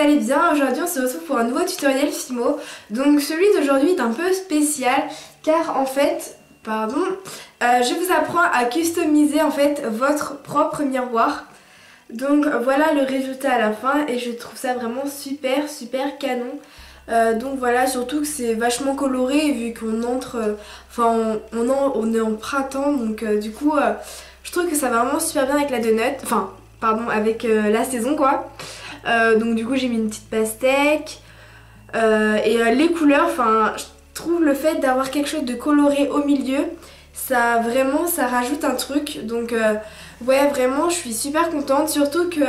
allez bien. Aujourd'hui on se retrouve pour un nouveau tutoriel Fimo. Donc celui d'aujourd'hui est un peu spécial car en fait, je vous apprends à customiser en fait votre propre miroir. Donc voilà le résultat à la fin et je trouve ça vraiment super canon. Donc voilà, surtout que c'est vachement coloré vu qu'on entre, on est en printemps, donc du coup je trouve que ça va vraiment super bien avec la donut, avec la saison quoi. Donc du coup j'ai mis une petite pastèque les couleurs, je trouve le fait d'avoir quelque chose de coloré au milieu, ça rajoute un truc. Donc ouais, vraiment je suis super contente, surtout que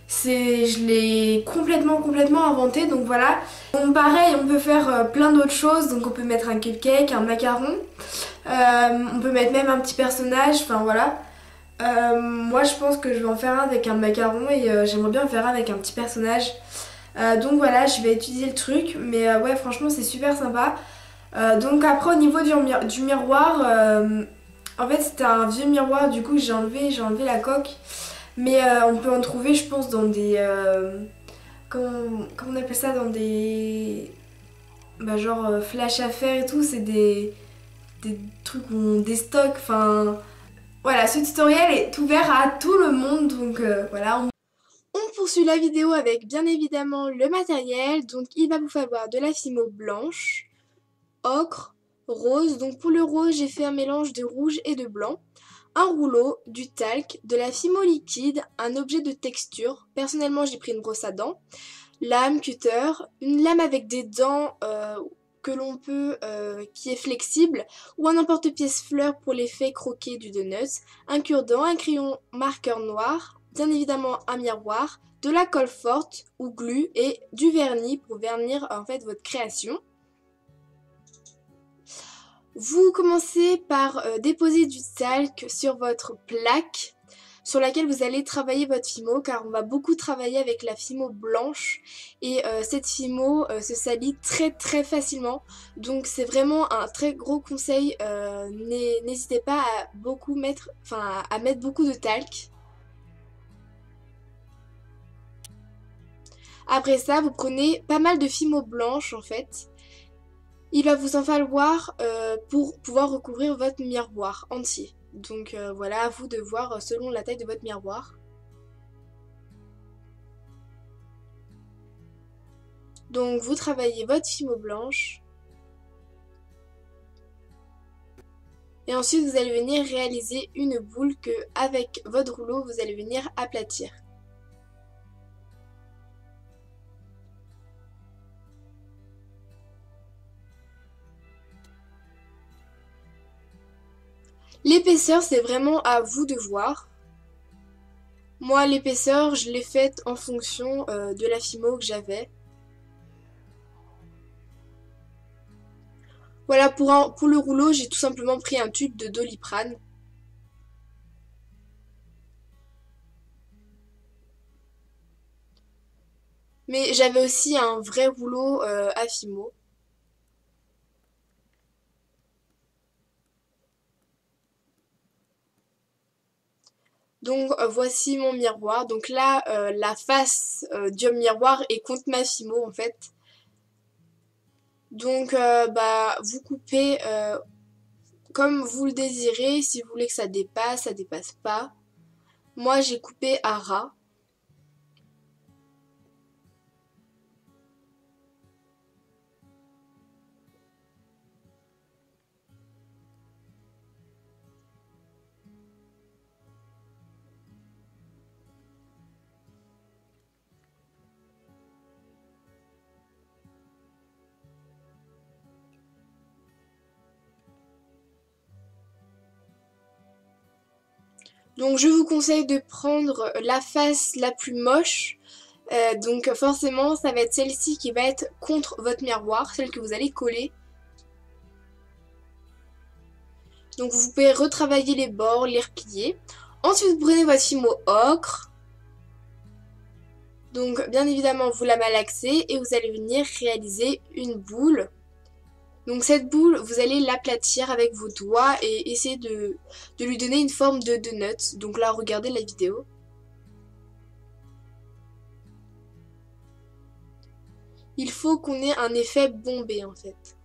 je l'ai complètement inventé. Donc voilà. Donc pareil, on peut faire plein d'autres choses. Donc on peut mettre un cupcake, un macaron, on peut mettre même un petit personnage, enfin voilà. Moi je pense que je vais en faire un avec un macaron et j'aimerais bien en faire un avec un petit personnage. Donc voilà, je vais étudier le truc, mais ouais franchement c'est super sympa. Donc après au niveau du miroir, en fait c'était un vieux miroir, du coup j'ai enlevé la coque. Mais on peut en trouver je pense dans des... comment on appelle ça, dans des... genre flash à faire et tout, c'est des trucs où on déstocke, enfin... Voilà, ce tutoriel est ouvert à tout le monde, donc voilà. On poursuit la vidéo avec bien évidemment le matériel. Donc il va vous falloir de la Fimo blanche, ocre, rose. Donc pour le rose, j'ai fait un mélange de rouge et de blanc. Un rouleau, du talc, de la Fimo liquide, un objet de texture. Personnellement, j'ai pris une brosse à dents, lame, cutter, une lame avec des dents que l'on peut, qui est flexible, ou un emporte-pièce fleur pour l'effet croqué du donut, un cure-dent, un crayon marqueur noir, bien évidemment un miroir, de la colle forte ou glue et du vernis pour vernir en fait votre création. Vous commencez par déposer du talc sur votre plaque sur laquelle vous allez travailler votre Fimo, car on va beaucoup travailler avec la Fimo blanche et cette Fimo se salit très facilement. Donc c'est vraiment un très gros conseil, n'hésitez pas à mettre beaucoup de talc. Après ça, vous prenez pas mal de Fimo blanche en fait. Il va vous en falloir pour pouvoir recouvrir votre miroir entier. Donc voilà, à vous de voir selon la taille de votre miroir. Donc vous travaillez votre Fimo blanche. Et ensuite vous allez venir réaliser une boule que avec votre rouleau vous allez venir aplatir. L'épaisseur c'est vraiment à vous de voir. Moi l'épaisseur je l'ai faite en fonction de la Fimo que j'avais. Voilà, pour le rouleau, j'ai tout simplement pris un tube de Doliprane. Mais j'avais aussi un vrai rouleau à Fimo. Donc voici mon miroir. Donc là, la face du miroir est contre ma Fimo en fait. Donc vous coupez comme vous le désirez. Si vous voulez que ça dépasse pas. Moi j'ai coupé à ras. Donc je vous conseille de prendre la face la plus moche. Donc forcément ça va être celle-ci qui va être contre votre miroir, celle que vous allez coller. Donc vous pouvez retravailler les bords, les replier. Ensuite vous prenez votre Fimo ocre. Donc bien évidemment vous la malaxez et vous allez venir réaliser une boule. Donc cette boule, vous allez l'aplatir avec vos doigts et essayer de lui donner une forme de donut. Donc là regardez la vidéo. il faut qu'on ait un effet bombé en fait.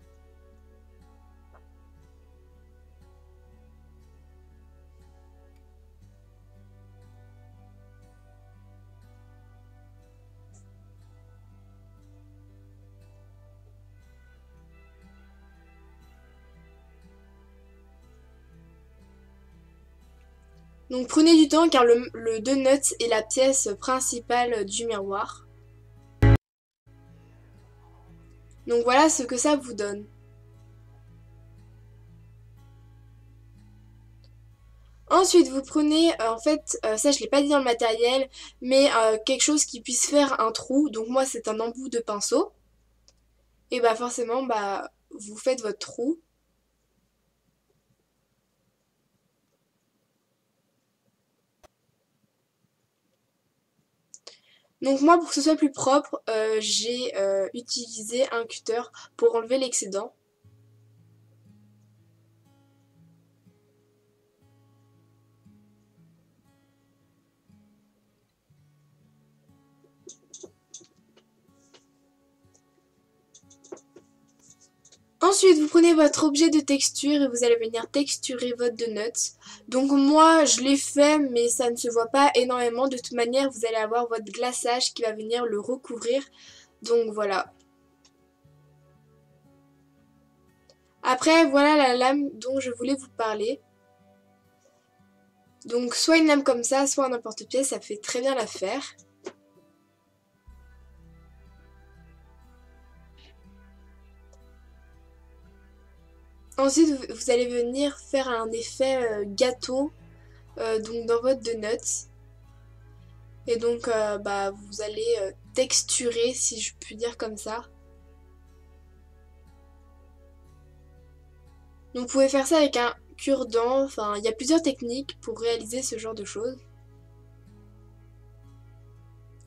Donc prenez du temps car le donut est la pièce principale du miroir. Donc voilà ce que ça vous donne. Ensuite, vous prenez, en fait, ça je l'ai pas dit dans le matériel, mais quelque chose qui puisse faire un trou. Donc moi c'est un embout de pinceau. Et bah forcément, bah vous faites votre trou. Donc moi pour que ce soit plus propre, j'ai utilisé un cutter pour enlever l'excédent. Ensuite, vous prenez votre objet de texture et vous allez venir texturer votre donut. Donc moi, je l'ai fait, mais ça ne se voit pas énormément. De toute manière, vous allez avoir votre glaçage qui va venir le recouvrir. Donc voilà. Après, voilà la lame dont je voulais vous parler. Donc soit une lame comme ça, soit un emporte-pièce, ça fait très bien l'affaire. Ensuite, vous allez venir faire un effet gâteau donc dans votre donut. Et donc, bah, vous allez texturer, si je puis dire comme ça. Donc, vous pouvez faire ça avec un cure-dent. Enfin, il y a plusieurs techniques pour réaliser ce genre de choses.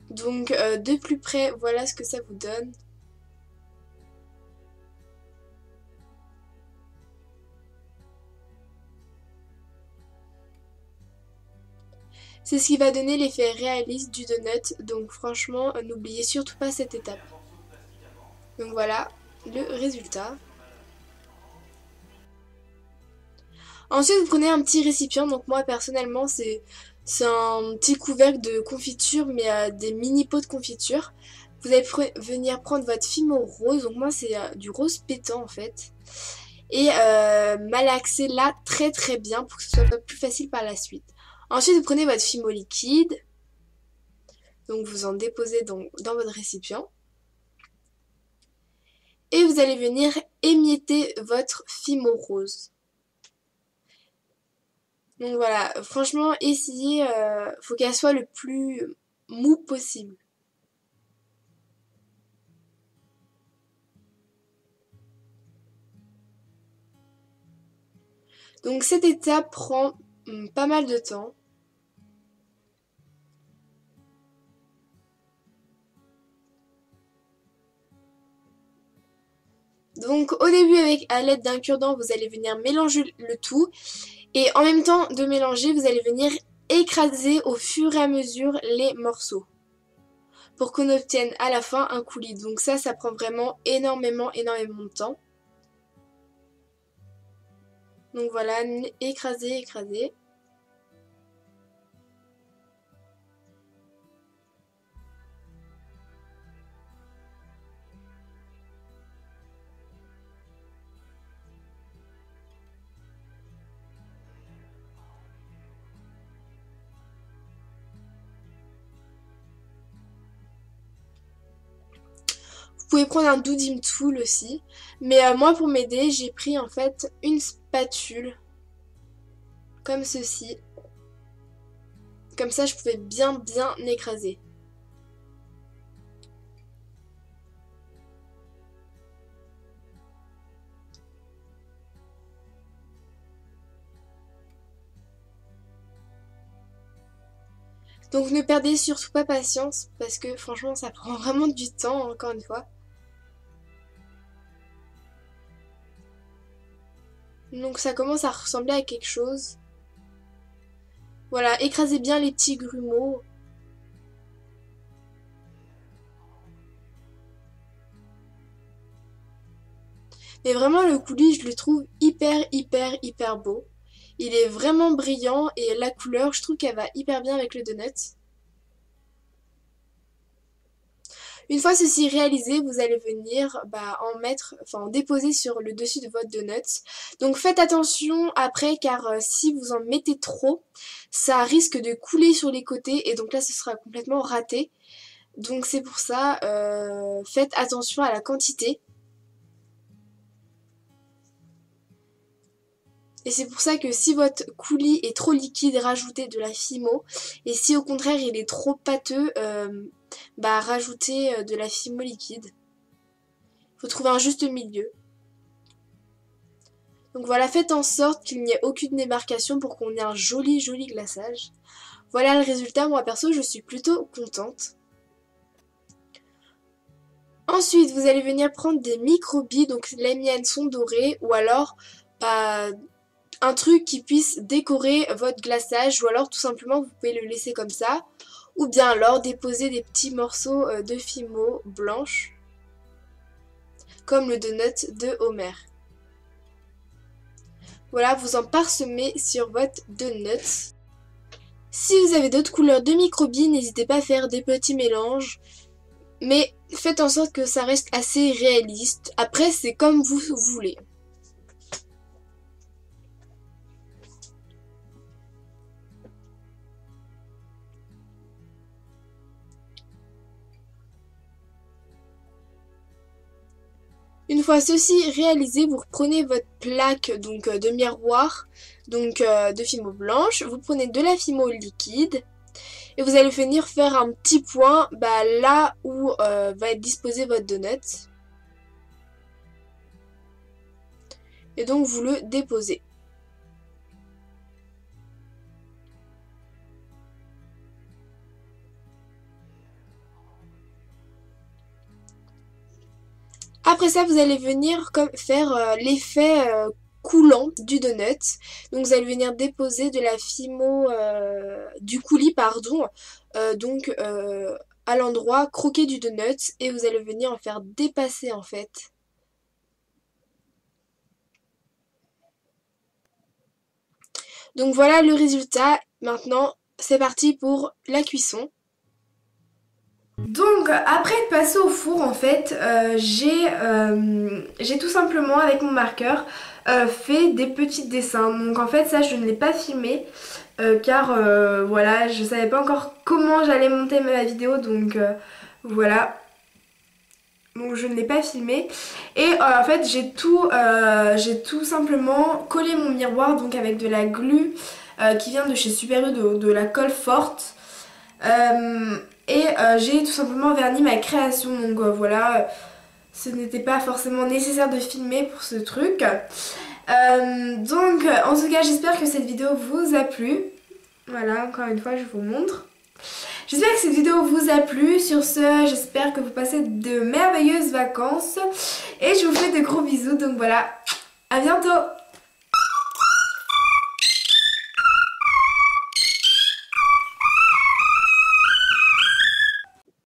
Donc, de plus près, voilà ce que ça vous donne. C'est ce qui va donner l'effet réaliste du donut. Donc, franchement, n'oubliez surtout pas cette étape. Donc, voilà le résultat. Ensuite, vous prenez un petit récipient. Donc moi, personnellement, c'est un petit couvercle de confiture, mais des mini pots de confiture. Vous allez venir prendre votre fimo rose. Donc moi, c'est du rose pétant en fait. Et malaxer là très très bien pour que ce soit plus facile par la suite. Ensuite, vous prenez votre fimo liquide. Donc vous en déposez dans votre récipient. Et vous allez venir émietter votre fimo rose. Donc voilà, franchement, essayez, faut qu'elle soit le plus mou possible. Donc cette étape prend pas mal de temps. Donc au début, à l'aide d'un cure-dent, vous allez venir mélanger le tout. Et en même temps de mélanger, vous allez venir écraser au fur et à mesure les morceaux. Pour qu'on obtienne à la fin un coulis. Donc ça prend vraiment énormément de temps. Donc voilà, écraser, écraser. Vous pouvez prendre un doudine tool aussi. Mais moi pour m'aider, j'ai pris en fait une spatule. Comme ceci. Comme ça je pouvais bien écraser. Donc ne perdez surtout pas patience parce que franchement ça prend vraiment du temps encore une fois. Donc ça commence à ressembler à quelque chose. Voilà, écrasez bien les petits grumeaux. Mais vraiment le coulis je le trouve hyper beau. Il est vraiment brillant et la couleur je trouve qu'elle va hyper bien avec le donut. Une fois ceci réalisé, vous allez venir en déposer sur le dessus de votre donut. Donc faites attention après car si vous en mettez trop, ça risque de couler sur les côtés et donc là ce sera complètement raté. Donc c'est pour ça, faites attention à la quantité. Et c'est pour ça que si votre coulis est trop liquide, rajoutez de la Fimo. Et si au contraire il est trop pâteux, rajoutez de la Fimo liquide. Il faut trouver un juste milieu. Donc voilà, faites en sorte qu'il n'y ait aucune démarcation pour qu'on ait un joli glaçage. Voilà le résultat, moi perso je suis plutôt contente. Ensuite vous allez venir prendre des micro-billes, donc les miennes sont dorées ou alors un truc qui puisse décorer votre glaçage ou alors tout simplement vous pouvez le laisser comme ça ou bien alors déposer des petits morceaux de Fimo blanche comme le donut de Homer. Voilà, vous en parsemez sur votre donut. Si vous avez d'autres couleurs de micro-billes, n'hésitez pas à faire des petits mélanges, mais faites en sorte que ça reste assez réaliste. Après c'est comme vous voulez. Une fois ceci réalisé, vous reprenez votre plaque de miroir, de Fimo blanche, vous prenez de la Fimo liquide et vous allez venir faire un petit point là où va être disposé votre donut. Et donc vous le déposez. Après ça, vous allez venir faire l'effet coulant du donut. Donc vous allez venir déposer de la Fimo du coulis, pardon, à l'endroit croqué du donut et vous allez venir en faire dépasser en fait. Donc voilà le résultat. Maintenant, c'est parti pour la cuisson. Donc après être passé au four en fait, j'ai tout simplement avec mon marqueur fait des petits dessins. Donc en fait ça je ne l'ai pas filmé car voilà, je savais pas encore comment j'allais monter ma vidéo, donc voilà. Donc je ne l'ai pas filmé et en fait j'ai tout simplement collé mon miroir donc avec de la glu qui vient de chez Super U, de la colle forte. J'ai tout simplement verni ma création, donc voilà, ce n'était pas forcément nécessaire de filmer pour ce truc. En tout cas j'espère que cette vidéo vous a plu. Voilà, encore une fois je vous montre. J'espère que cette vidéo vous a plu. Sur ce, j'espère que vous passez de merveilleuses vacances et je vous fais de gros bisous. Donc voilà, à bientôt.